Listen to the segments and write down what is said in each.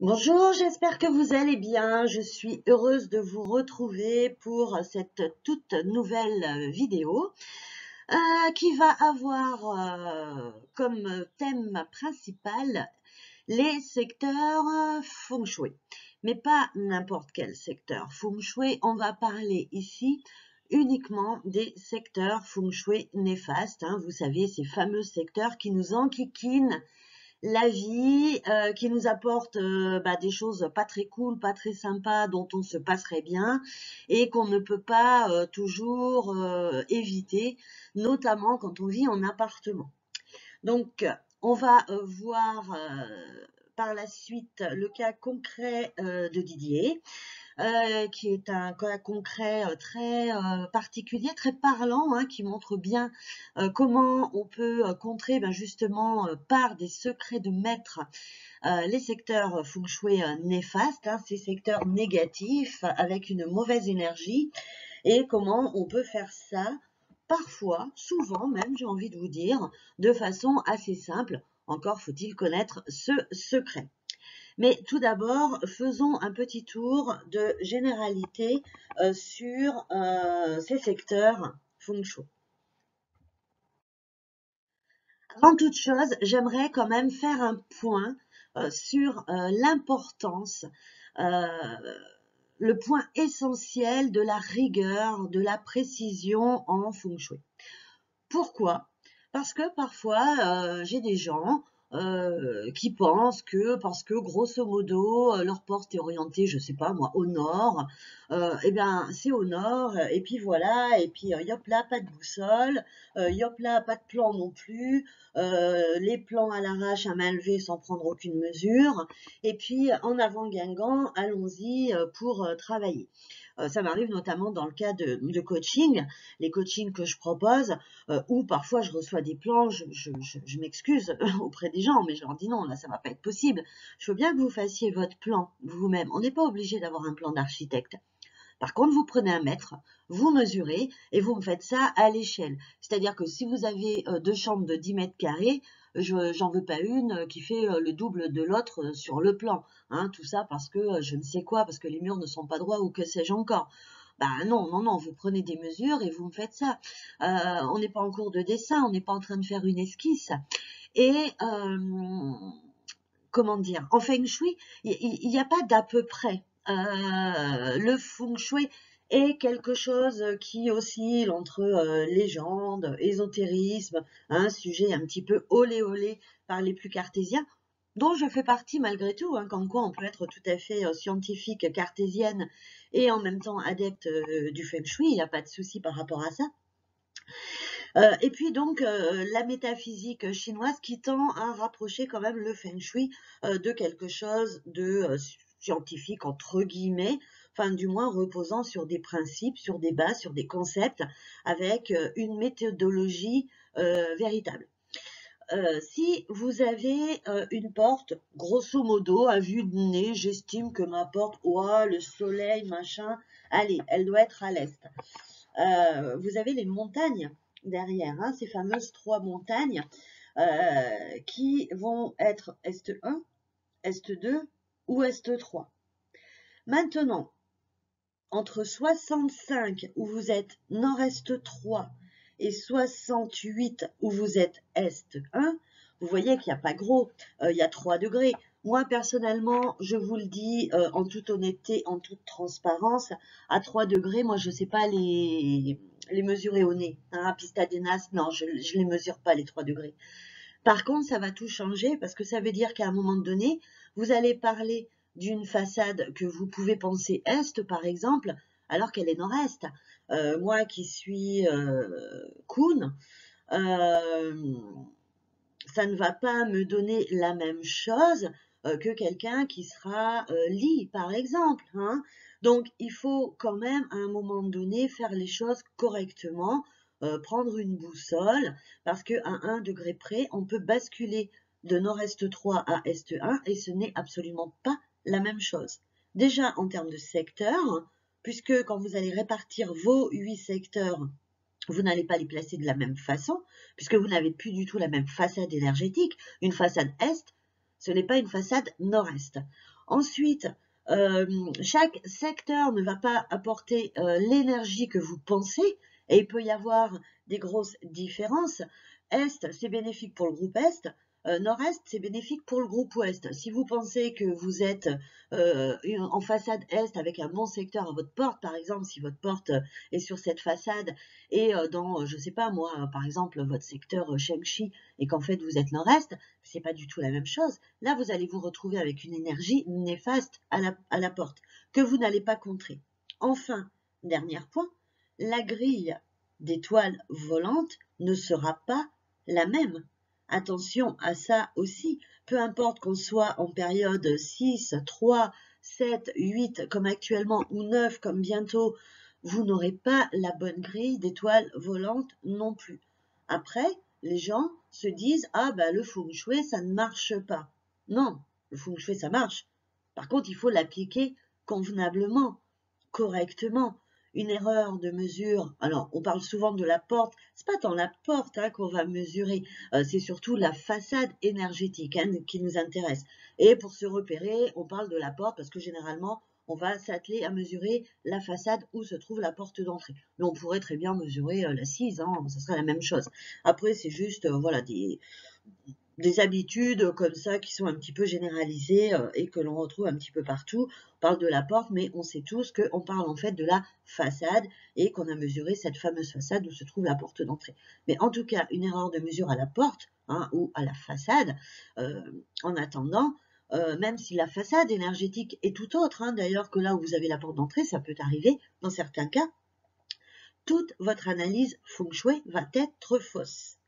Bonjour, j'espère que vous allez bien. Je suis heureuse de vous retrouver pour cette toute nouvelle vidéo qui va avoir comme thème principal les secteurs Feng Shui. Mais pas n'importe quel secteur Feng Shui. On va parler ici uniquement des secteurs Feng Shui néfastes. Vous savez, ces fameux secteurs qui nous enquiquinent la vie, qui nous apporte des choses pas très cool, pas très sympas, dont on se passerait bien et qu'on ne peut pas toujours éviter, notamment quand on vit en appartement. Donc, on va voir par la suite le cas concret de Didier qui est un cas concret très particulier, très parlant, qui montre bien comment on peut contrer justement par des secrets de maître les secteurs feng shui néfastes, ces secteurs négatifs avec une mauvaise énergie, et comment on peut faire ça parfois, souvent même, j'ai envie de vous dire, de façon assez simple. Encore faut-il connaître ce secret. Mais tout d'abord, faisons un petit tour de généralité sur ces secteurs Feng Shui. Avant toute chose, j'aimerais quand même faire un point sur l'importance, le point essentiel de la rigueur, de la précision en Feng Shui. Pourquoi? Parce que parfois, j'ai des gens qui pensent que parce que grosso modo leur porte est orientée, je sais pas moi, au nord, et bien c'est au nord, et puis voilà, et puis yop là, pas de boussole, yop là, pas de plan non plus, les plans à l'arrache à main levée sans prendre aucune mesure, et puis en avant Guingamp, allons-y pour travailler. Ça m'arrive notamment dans le cas de coaching, les coachings que je propose, où parfois je reçois des plans, je m'excuse auprès des gens, mais je leur dis non, là ça va pas être possible. Je veux bien que vous fassiez votre plan vous-même. On n'est pas obligé d'avoir un plan d'architecte. Par contre, vous prenez un mètre, vous mesurez et vous me faites ça à l'échelle. C'est-à-dire que si vous avez deux chambres de 10 mètres carrés, j'en veux pas une qui fait le double de l'autre sur le plan. Tout ça parce que je ne sais quoi, parce que les murs ne sont pas droits ou que sais-je encore. Non, non, non, vous prenez des mesures et vous me faites ça. On n'est pas en cours de dessin, on n'est pas en train de faire une esquisse. Et comment dire, en Feng Shui, il n'y a pas d'à peu près. Le Feng Shui est quelque chose qui oscille entre légende, ésotérisme, un sujet un petit peu olé olé par les plus cartésiens, dont je fais partie malgré tout, comme quoi on peut être tout à fait scientifique, cartésienne et en même temps adepte du Feng Shui, il n'y a pas de souci par rapport à ça. Et puis donc la métaphysique chinoise qui tend à rapprocher quand même le Feng Shui de quelque chose de scientifique entre guillemets, enfin du moins reposant sur des principes, sur des bases, sur des concepts, avec une méthodologie véritable. Si vous avez une porte, grosso modo, à vue de nez, j'estime que ma porte, le soleil, machin, allez, elle doit être à l'est. Vous avez les montagnes derrière, ces fameuses 3 montagnes qui vont être Est 1, Est 2 ou Est 3. Maintenant, entre 65 où vous êtes Nord-Est 3 et 68 où vous êtes Est 1, vous voyez qu'il n'y a pas gros, il y a 3 degrés. Moi, personnellement, je vous le dis en toute honnêteté, en toute transparence, à 3 degrés, moi, je ne sais pas les mesurer au nez. À Pistadénas, non, je ne les mesure pas, les 3 degrés. Par contre, ça va tout changer parce que ça veut dire qu'à un moment donné, vous allez parler d'une façade que vous pouvez penser est, par exemple, alors qu'elle est nord-est. Moi qui suis Kun, ça ne va pas me donner la même chose que quelqu'un qui sera Li, par exemple. Donc, il faut quand même, à un moment donné, faire les choses correctement, prendre une boussole, parce qu'à 1 degré près, on peut basculer de nord-est 3 à est 1, et ce n'est absolument pas la même chose. Déjà, en termes de secteur, puisque quand vous allez répartir vos 8 secteurs, vous n'allez pas les placer de la même façon, puisque vous n'avez plus du tout la même façade énergétique. Une façade est, ce n'est pas une façade nord-est. Ensuite, chaque secteur ne va pas apporter l'énergie que vous pensez, et il peut y avoir des grosses différences. Est, c'est bénéfique pour le groupe Est. Nord-Est, c'est bénéfique pour le groupe Ouest. Si vous pensez que vous êtes en façade Est avec un bon secteur à votre porte, par exemple, si votre porte est sur cette façade et dans, je sais pas moi, par exemple, votre secteur Shangxi et qu'en fait vous êtes Nord-Est, c'est pas du tout la même chose. Là, vous allez vous retrouver avec une énergie néfaste à la porte que vous n'allez pas contrer. Enfin, dernier point, la grille d'étoiles volantes ne sera pas la même. Attention à ça aussi, peu importe qu'on soit en période 6, 3, 7, 8 comme actuellement ou 9 comme bientôt, vous n'aurez pas la bonne grille d'étoiles volantes non plus. Après, les gens se disent « Ah bah le feng shui ça ne marche pas ». Non, le feng shui ça marche. Par contre, il faut l'appliquer convenablement, correctement. Une erreur de mesure, alors on parle souvent de la porte, c'est pas tant la porte qu'on va mesurer, c'est surtout la façade énergétique qui nous intéresse. Et pour se repérer, on parle de la porte parce que généralement, on va s'atteler à mesurer la façade où se trouve la porte d'entrée. Mais on pourrait très bien mesurer l'assise, ça serait la même chose. Après, c'est juste, voilà, des habitudes comme ça qui sont un petit peu généralisées et que l'on retrouve un petit peu partout. On parle de la porte, mais on sait tous qu'on parle en fait de la façade et qu'on a mesuré cette fameuse façade où se trouve la porte d'entrée. Mais en tout cas, une erreur de mesure à la porte ou à la façade, en attendant, même si la façade énergétique est tout autre, d'ailleurs que là où vous avez la porte d'entrée, ça peut arriver dans certains cas, toute votre analyse feng shui va être fausse.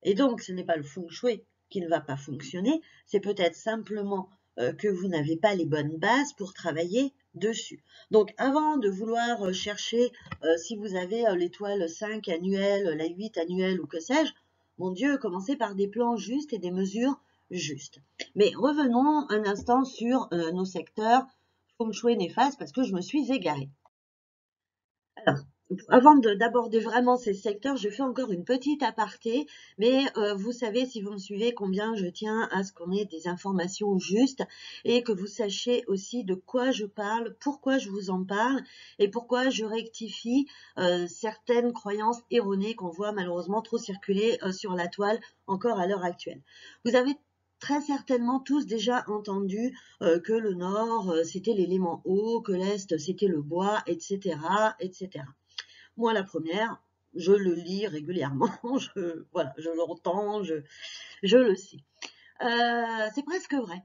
Et donc, ce n'est pas le feng shui qui ne va pas fonctionner, c'est peut-être simplement que vous n'avez pas les bonnes bases pour travailler dessus. Donc, avant de vouloir chercher si vous avez l'étoile 5 annuelle, la 8 annuelle ou que sais-je, mon Dieu, commencez par des plans justes et des mesures justes. Mais revenons un instant sur nos secteurs feng shui néfastes parce que je me suis égarée. Alors, avant d'aborder vraiment ces secteurs, je fais encore une petite aparté, mais vous savez, si vous me suivez, combien je tiens à ce qu'on ait des informations justes et que vous sachiez aussi de quoi je parle, pourquoi je vous en parle et pourquoi je rectifie certaines croyances erronées qu'on voit malheureusement trop circuler sur la toile encore à l'heure actuelle. Vous avez très certainement tous déjà entendu que le nord c'était l'élément eau, que l'est c'était le bois, etc., etc. Moi la première, je le lis régulièrement, je l'entends, je le sais. C'est presque vrai.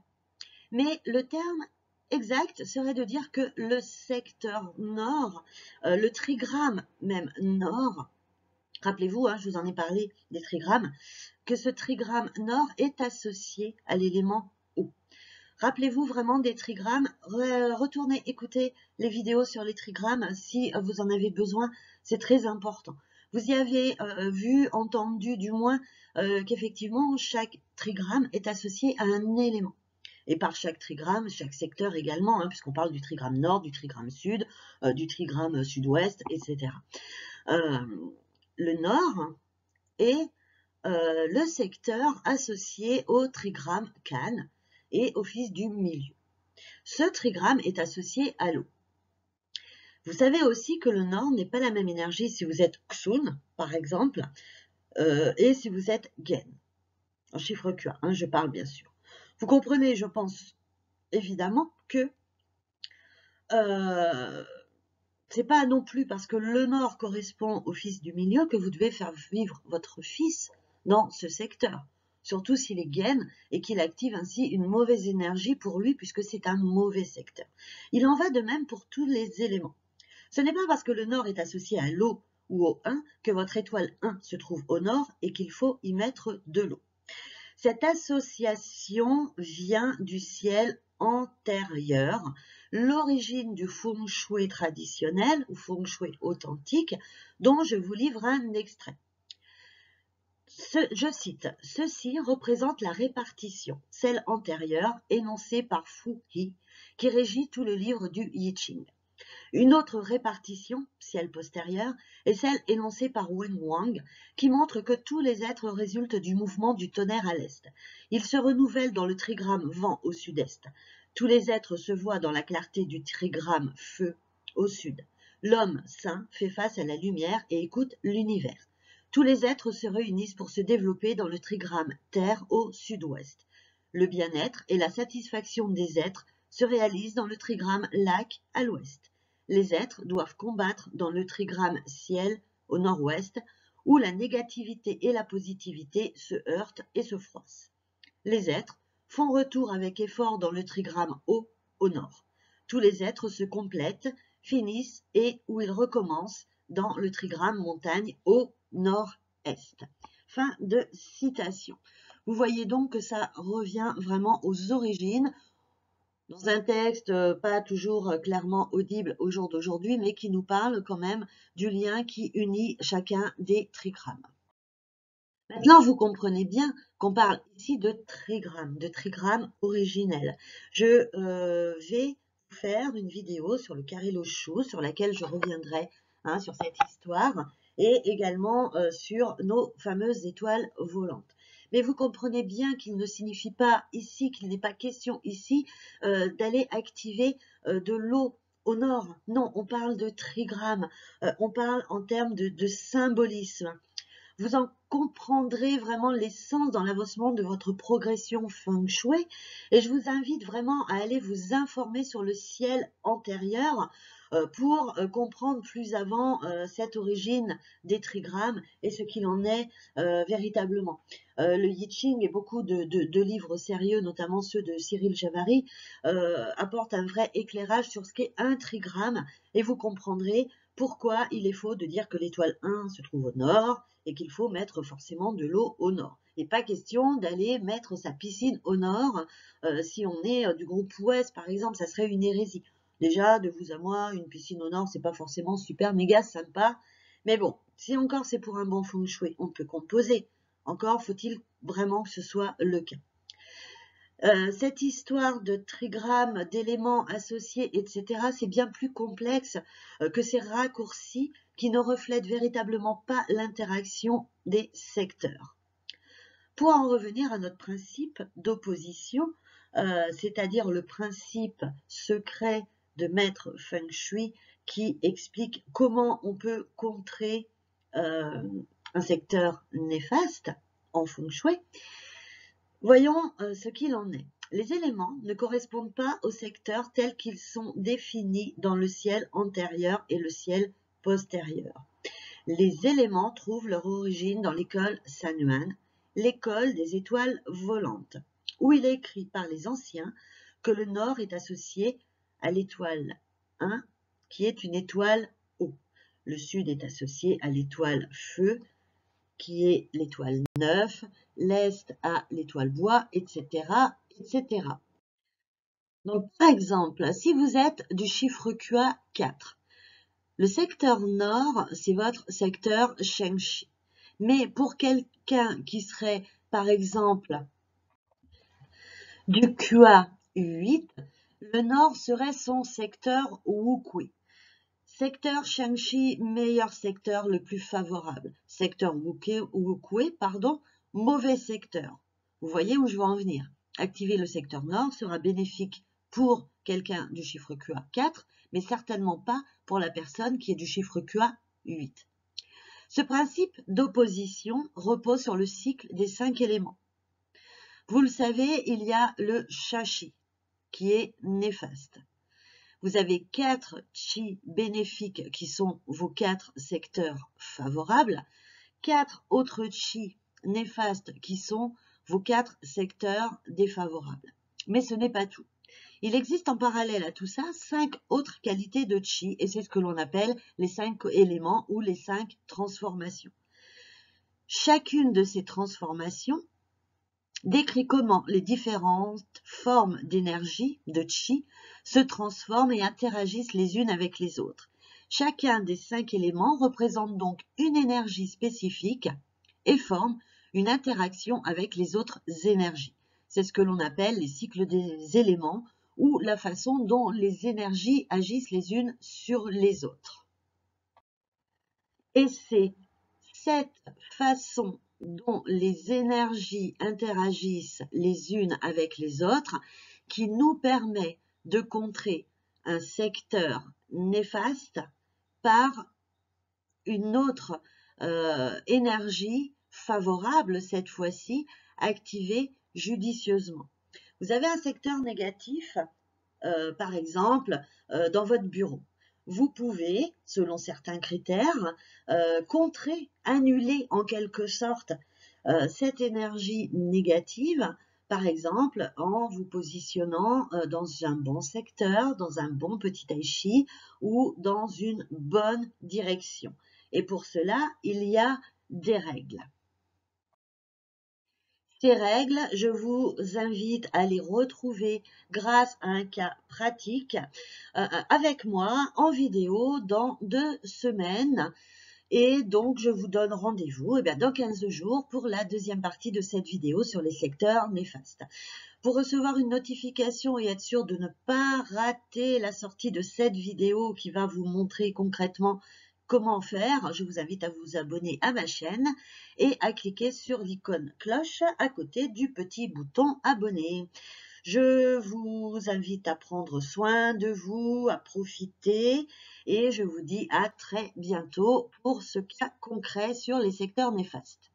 Mais le terme exact serait de dire que le secteur nord, le trigramme même nord, rappelez-vous, je vous en ai parlé des trigrammes, que ce trigramme nord est associé à l'élément eau. Rappelez-vous vraiment des trigrammes, retournez écouter les vidéos sur les trigrammes si vous en avez besoin, c'est très important. Vous y avez vu, entendu du moins qu'effectivement chaque trigramme est associé à un élément. Et par chaque trigramme, chaque secteur également, puisqu'on parle du trigramme nord, du trigramme sud, du trigramme sud-ouest, etc. Le nord est le secteur associé au trigramme Can et au fils du milieu. Ce trigramme est associé à l'eau. Vous savez aussi que le nord n'est pas la même énergie si vous êtes Xun, par exemple, et si vous êtes Gen. En chiffre Q, je parle bien sûr. Vous comprenez, je pense, évidemment, que c'est pas non plus parce que le nord correspond au fils du milieu que vous devez faire vivre votre fils dans ce secteur. Surtout s'il est gaine et qu'il active ainsi une mauvaise énergie pour lui puisque c'est un mauvais secteur. Il en va de même pour tous les éléments. Ce n'est pas parce que le nord est associé à l'eau ou au 1 que votre étoile 1 se trouve au nord et qu'il faut y mettre de l'eau. Cette association vient du ciel antérieur, l'origine du feng shui traditionnel ou feng shui authentique dont je vous livre un extrait. Je cite, « Ceci représente la répartition, celle antérieure, énoncée par Fu He, qui régit tout le livre du I Ching. Une autre répartition, ciel postérieur, est celle énoncée par Wen Wang, qui montre que tous les êtres résultent du mouvement du tonnerre à l'est. Ils se renouvellent dans le trigramme vent au sud-est. Tous les êtres se voient dans la clarté du trigramme feu au sud. L'homme saint fait face à la lumière et écoute l'univers. Tous les êtres se réunissent pour se développer dans le trigramme terre au sud-ouest. Le bien-être et la satisfaction des êtres se réalisent dans le trigramme lac à l'ouest. Les êtres doivent combattre dans le trigramme ciel au nord-ouest, où la négativité et la positivité se heurtent et se froissent. Les êtres font retour avec effort dans le trigramme haut au nord. Tous les êtres se complètent, finissent et où ils recommencent dans le trigramme montagne au nord-est. Fin de citation. Vous voyez donc que ça revient vraiment aux origines, dans un texte pas toujours clairement audible au jour d'aujourd'hui, mais qui nous parle quand même du lien qui unit chacun des trigrammes. Maintenant, vous comprenez bien qu'on parle ici de trigrammes originels. Je vais faire une vidéo sur le carré Lochou, sur laquelle je reviendrai sur cette histoire, et également sur nos fameuses étoiles volantes. Mais vous comprenez bien qu'il ne signifie pas ici, qu'il n'est pas question ici d'aller activer de l'eau au nord. Non, on parle de trigrammes, on parle en termes de symbolisme. Vous en comprendrez vraiment l'essence dans l'avancement de votre progression Feng Shui. Et je vous invite vraiment à aller vous informer sur le ciel antérieur pour comprendre plus avant cette origine des trigrammes et ce qu'il en est véritablement. Le I Ching et beaucoup de livres sérieux, notamment ceux de Cyril Javary, apportent un vrai éclairage sur ce qu'est un trigramme et vous comprendrez pourquoi il est faux de dire que l'étoile 1 se trouve au nord et qu'il faut mettre forcément de l'eau au nord. Et pas question d'aller mettre sa piscine au nord. Si on est du groupe ouest, par exemple, ça serait une hérésie. Déjà, de vous à moi, une piscine au nord, c'est pas forcément super méga sympa. Mais bon, si encore c'est pour un bon feng shui, on peut composer. Encore faut-il vraiment que ce soit le cas. Cette histoire de trigrammes, d'éléments associés, etc., c'est bien plus complexe que ces raccourcis qui ne reflètent véritablement pas l'interaction des secteurs. Pour en revenir à notre principe d'opposition, c'est-à-dire le principe secret de maître Feng Shui qui explique comment on peut contrer un secteur néfaste en Feng Shui, voyons ce qu'il en est. Les éléments ne correspondent pas aux secteurs tels qu'ils sont définis dans le ciel antérieur et le ciel postérieur. Les éléments trouvent leur origine dans l'école Sanuan, l'école des étoiles volantes, où il est écrit par les anciens que le nord est associé à l'étoile 1, qui est une étoile eau. Le sud est associé à l'étoile feu, qui est l'étoile 9, l'est à l'étoile bois, etc., etc. Donc, par exemple, si vous êtes du chiffre QA 4, le secteur nord, c'est votre secteur Shengshi. Mais pour quelqu'un qui serait, par exemple, du QA 8, le nord serait son secteur Wukui. Secteur Shengshi, meilleur secteur, le plus favorable. Secteur Wukui, mauvais secteur. Vous voyez où je veux en venir. Activer le secteur nord sera bénéfique pour quelqu'un du chiffre QA 4, mais certainement pas pour la personne qui est du chiffre QA 8. Ce principe d'opposition repose sur le cycle des 5 éléments. Vous le savez, il y a le Shashi, qui est néfaste. Vous avez 4 chi bénéfiques qui sont vos 4 secteurs favorables, 4 autres chi néfastes qui sont vos 4 secteurs défavorables. Mais ce n'est pas tout. Il existe en parallèle à tout ça 5 autres qualités de chi et c'est ce que l'on appelle les 5 éléments ou les 5 transformations. Chacune de ces transformations décrit comment les différentes formes d'énergie, de chi, se transforment et interagissent les unes avec les autres. Chacun des 5 éléments représente donc une énergie spécifique et forme une interaction avec les autres énergies. C'est ce que l'on appelle les cycles des éléments ou la façon dont les énergies agissent les unes sur les autres. Et c'est cette façon dont les énergies interagissent les unes avec les autres qui nous permet de contrer un secteur néfaste par une autre énergie favorable, cette fois-ci activée judicieusement. Vous avez un secteur négatif, par exemple, dans votre bureau. Vous pouvez, selon certains critères, contrer, annuler en quelque sorte cette énergie négative, par exemple en vous positionnant dans un bon secteur, dans un bon petit tai chi ou dans une bonne direction. Et pour cela, il y a des règles. Ces règles, je vous invite à les retrouver grâce à un cas pratique avec moi en vidéo dans 2 semaines. Et donc, je vous donne rendez-vous dans 15 jours pour la deuxième partie de cette vidéo sur les secteurs néfastes. Pour recevoir une notification et être sûr de ne pas rater la sortie de cette vidéo qui va vous montrer concrètement comment faire, je vous invite à vous abonner à ma chaîne et à cliquer sur l'icône cloche à côté du petit bouton abonner. Je vous invite à prendre soin de vous, à profiter et je vous dis à très bientôt pour ce cas concret sur les secteurs néfastes.